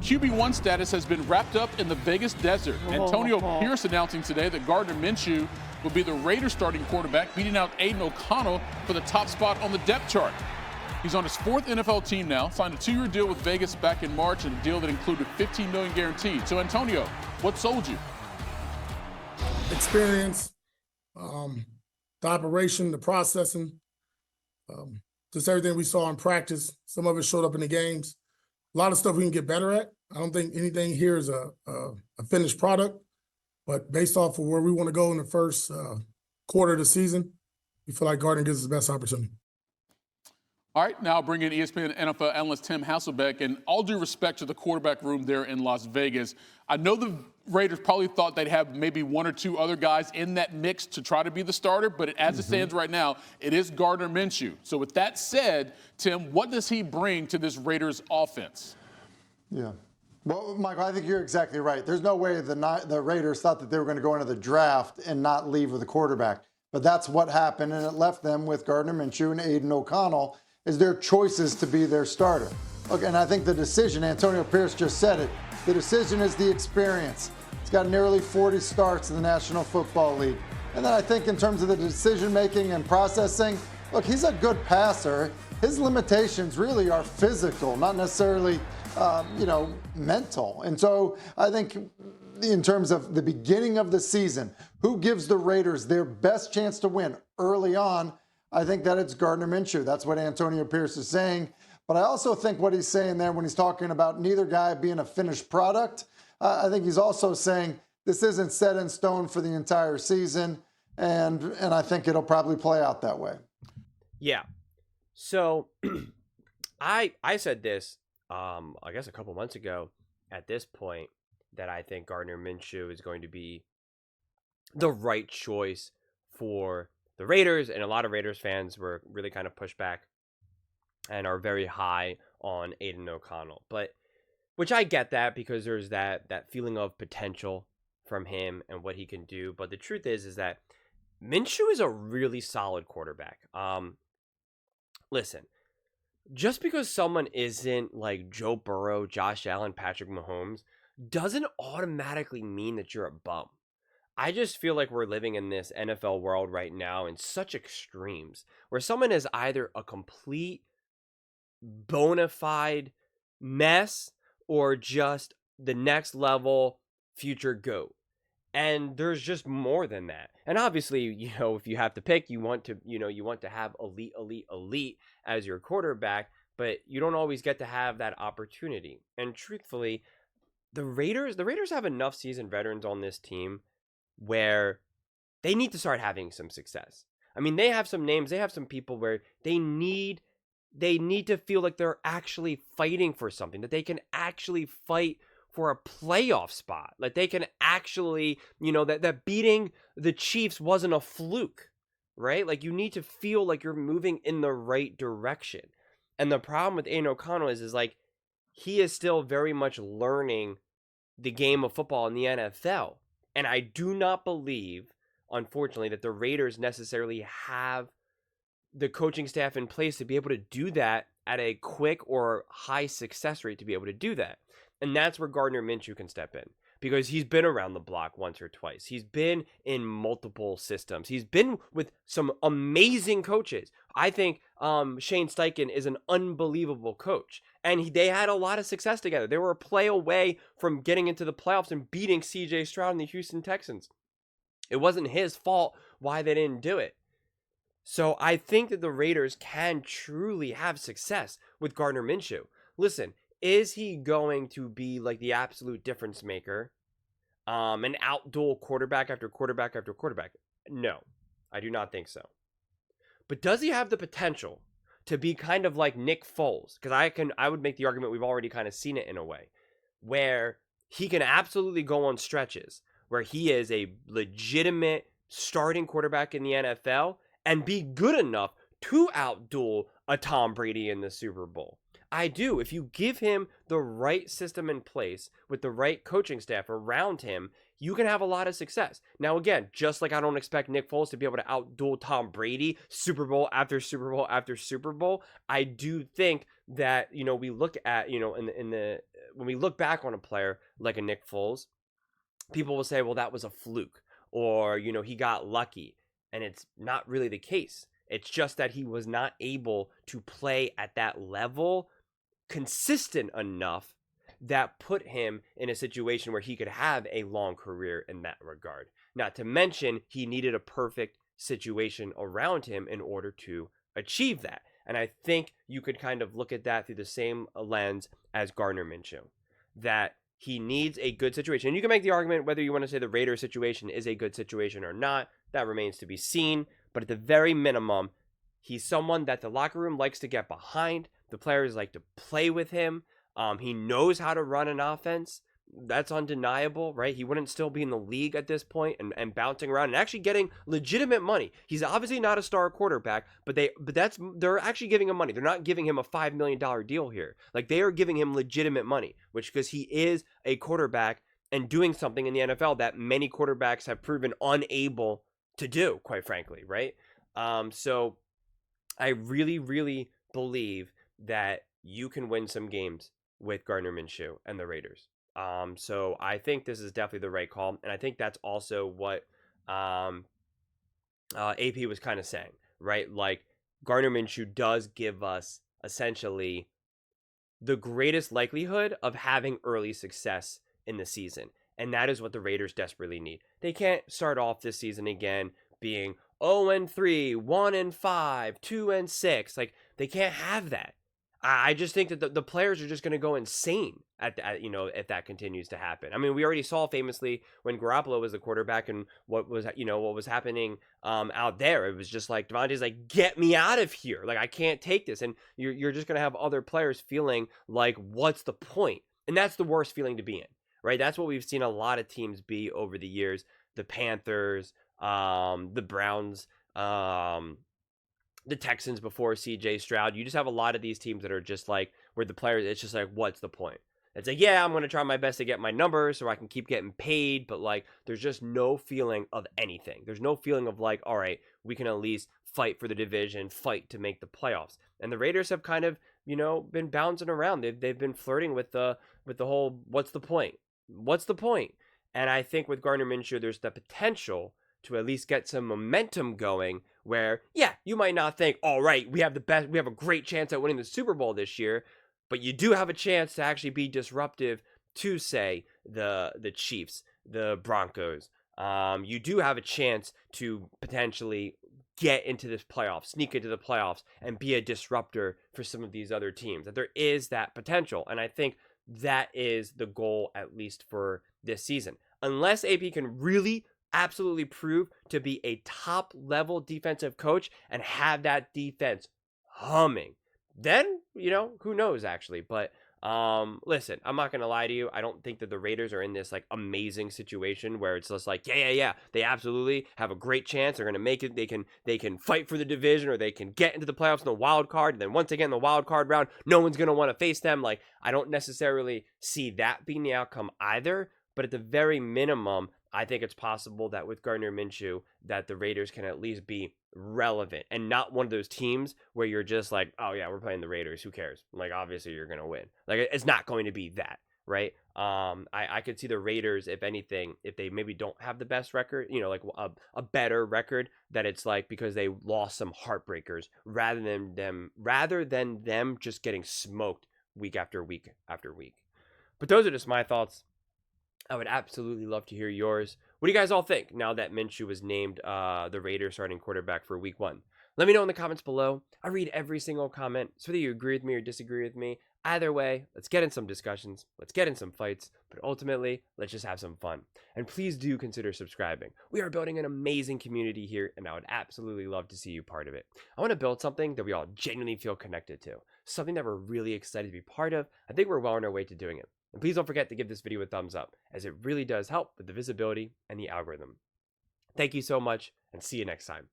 QB1 status has been wrapped up in the Vegas desert. Antonio Pierce announcing today that Gardner Minshew will be the Raiders starting quarterback, beating out Aiden O'Connell for the top spot on the depth chart. He's on his fourth NFL team now, signed a 2-year deal with Vegas back in March, and a deal that included $15 million guaranteed. So, Antonio, what sold you? Experience, the operation, the processing, just everything we saw in practice. Some of it showed up in the games. A lot of stuff we can get better at. I don't think anything here is a finished product, but based off of where we want to go in the first quarter of the season, we feel like Gardner gives us the best opportunity. All right, now bring in ESPN NFL analyst Tim Hasselbeck. And all due respect to the quarterback room there in Las Vegas, I know the Raiders probably thought they'd have maybe one or two other guys in that mix to try to be the starter, but as it stands right now, it is Gardner Minshew. So with that said, Tim, what does he bring to this Raiders offense? Yeah. Well, Michael, I think you're exactly right. There's no way the Raiders thought that they were going to go into the draft and not leave with a quarterback. But that's what happened, and it left them with Gardner Minshew and Aiden O'Connell as their choices to be their starter. Okay, and I think the decision, Antonio Pierce just said it, the decision is the experience. He's got nearly 40 starts in the National Football League. And then I think in terms of the decision-making and processing, look, he's a good passer. His limitations really are physical, not necessarily, mental. And so I think in terms of the beginning of the season, who gives the Raiders their best chance to win early on, I think that it's Gardner Minshew. That's what Antonio Pierce is saying. But I also think what he's saying there when he's talking about neither guy being a finished product, I think he's also saying this isn't set in stone for the entire season, and I think it'll probably play out that way. Yeah. So I said this, I guess a couple months ago at this point, that I think Gardner Minshew is going to be the right choice for the Raiders, and a lot of Raiders fans were really kind of pushed back and are very high on Aiden O'Connell. But which I get that because there's that feeling of potential from him and what he can do. But the truth is that Minshew is a really solid quarterback. Listen, just because someone isn't like Joe Burrow, Josh Allen, Patrick Mahomes, doesn't automatically mean that you're a bum. I just feel like we're living in this NFL world right now in such extremes where someone is either a complete bona fide mess or just the next level future GOAT. And there's just more than that. And obviously, if you have to pick, you want to have elite as your quarterback, but you don't always get to have that opportunity. And truthfully, the Raiders have enough seasoned veterans on this team where they need to start having some success. I mean, they have some names, they have some people where they need to feel like they're actually fighting for something, that they can actually fight for a playoff spot. Like they can actually, that beating the Chiefs wasn't a fluke, right? Like you need to feel like you're moving in the right direction. And the problem with Aiden O'Connell is like he is still very much learning the game of football in the NFL. And I do not believe, unfortunately, that the Raiders necessarily have the coaching staff in place to be able to do that at a quick or high success rate to be able to do that. And that's where Gardner Minshew can step in because he's been around the block once or twice. He's been in multiple systems. He's been with some amazing coaches. I think Shane Steichen is an unbelievable coach. And they had a lot of success together. They were a play away from getting into the playoffs and beating C.J. Stroud and the Houston Texans. It wasn't his fault why they didn't do it. So I think that the Raiders can truly have success with Gardner Minshew. Listen, is he going to be like the absolute difference maker and outduel quarterback after quarterback after quarterback? No, I do not think so. But does he have the potential to be kind of like Nick Foles? Because I would make the argument we've already kind of seen it in a way where he can absolutely go on stretches where he is a legitimate starting quarterback in the NFL and be good enough to outduel a Tom Brady in the Super Bowl. I do. If you give him the right system in place with the right coaching staff around him, you can have a lot of success. Now, again, just like I don't expect Nick Foles to be able to outduel Tom Brady Super Bowl after Super Bowl after Super Bowl, I do think that, we look at, when we look back on a player like a Nick Foles, people will say, well, that was a fluke, or, he got lucky. And it's not really the case. It's just that he was not able to play at that level consistent enough that put him in a situation where he could have a long career in that regard. Not to mention, he needed a perfect situation around him in order to achieve that. And I think you could kind of look at that through the same lens as Gardner Minshew, that he needs a good situation. And you can make the argument whether you want to say the Raiders situation is a good situation or not. That remains to be seen. But at the very minimum, he's someone that the locker room likes to get behind. The players like to play with him. He knows how to run an offense. That's undeniable, right? He wouldn't still be in the league at this point and bouncing around and actually getting legitimate money. He's obviously not a star quarterback, but they're actually giving him money. They're not giving him a $5 million deal here. Like, they are giving him legitimate money, which, because he is a quarterback and doing something in the NFL that many quarterbacks have proven unable to do, quite frankly, right? So I really, really believe that you can win some games with Gardner Minshew and the Raiders. So I think this is definitely the right call. And I think that's also what AP was kind of saying, right? Like, Gardner Minshew does give us essentially the greatest likelihood of having early success in the season. And that is what the Raiders desperately need. They can't start off this season again being 0-3, 1-5, 2-6. Like, they can't have that. I just think that the players are just going to go insane if that continues to happen. I mean, we already saw famously when Garoppolo was the quarterback and what was happening out there. It was just like Devontae's like, get me out of here. Like, I can't take this. And you're just going to have other players feeling like, what's the point? And that's the worst feeling to be in, right? That's what we've seen a lot of teams be over the years. The Panthers, the Browns, the Texans before CJ Stroud. You just have a lot of these teams that are just like, where the players, it's just like, what's the point? It's like, yeah, I'm going to try my best to get my numbers so I can keep getting paid. But like, there's just no feeling of anything. There's no feeling of like, all right, we can at least fight for the division, fight to make the playoffs. And the Raiders have kind of, been bouncing around. They've been flirting with the whole, what's the point? What's the point? And I think with Gardner Minshew, there's the potential to at least get some momentum going where, yeah, you might not think, all right, we have a great chance at winning the Super Bowl this year, but you do have a chance to actually be disruptive to, say, the Chiefs, the Broncos. You do have a chance to potentially get into this playoffs, sneak into the playoffs, and be a disruptor for some of these other teams. That there is that potential, and I think that is the goal, at least for this season. Unless AP can really absolutely prove to be a top level defensive coach and have that defense humming, then, who knows actually. But listen, I'm not going to lie to you. I don't think that the Raiders are in this like amazing situation where it's just like, yeah, they absolutely have a great chance. They're going to make it. They can fight for the division, or they can get into the playoffs in the wild card. And then once again, in the wild card round, no one's going to want to face them. Like, I don't necessarily see that being the outcome either. But at the very minimum, I think it's possible that with Gardner Minshew, that the Raiders can at least be relevant and not one of those teams where you're just like, oh yeah, we're playing the Raiders. Who cares? Like, obviously you're going to win. Like, it's not going to be that, right? I could see the Raiders, if anything, if they maybe don't have the best record, like a better record, that it's like because they lost some heartbreakers rather than them just getting smoked week after week after week. But those are just my thoughts. I would absolutely love to hear yours. What do you guys all think now that Minshew was named the Raiders starting quarterback for week 1? Let me know in the comments below. I read every single comment, so whether you agree with me or disagree with me, either way, let's get in some discussions, let's get in some fights, but ultimately, let's just have some fun. And please do consider subscribing. We are building an amazing community here, and I would absolutely love to see you part of it. I want to build something that we all genuinely feel connected to, something that we're really excited to be part of. I think we're well on our way to doing it. And please don't forget to give this video a thumbs up, as it really does help with the visibility and the algorithm. Thank you so much, and see you next time.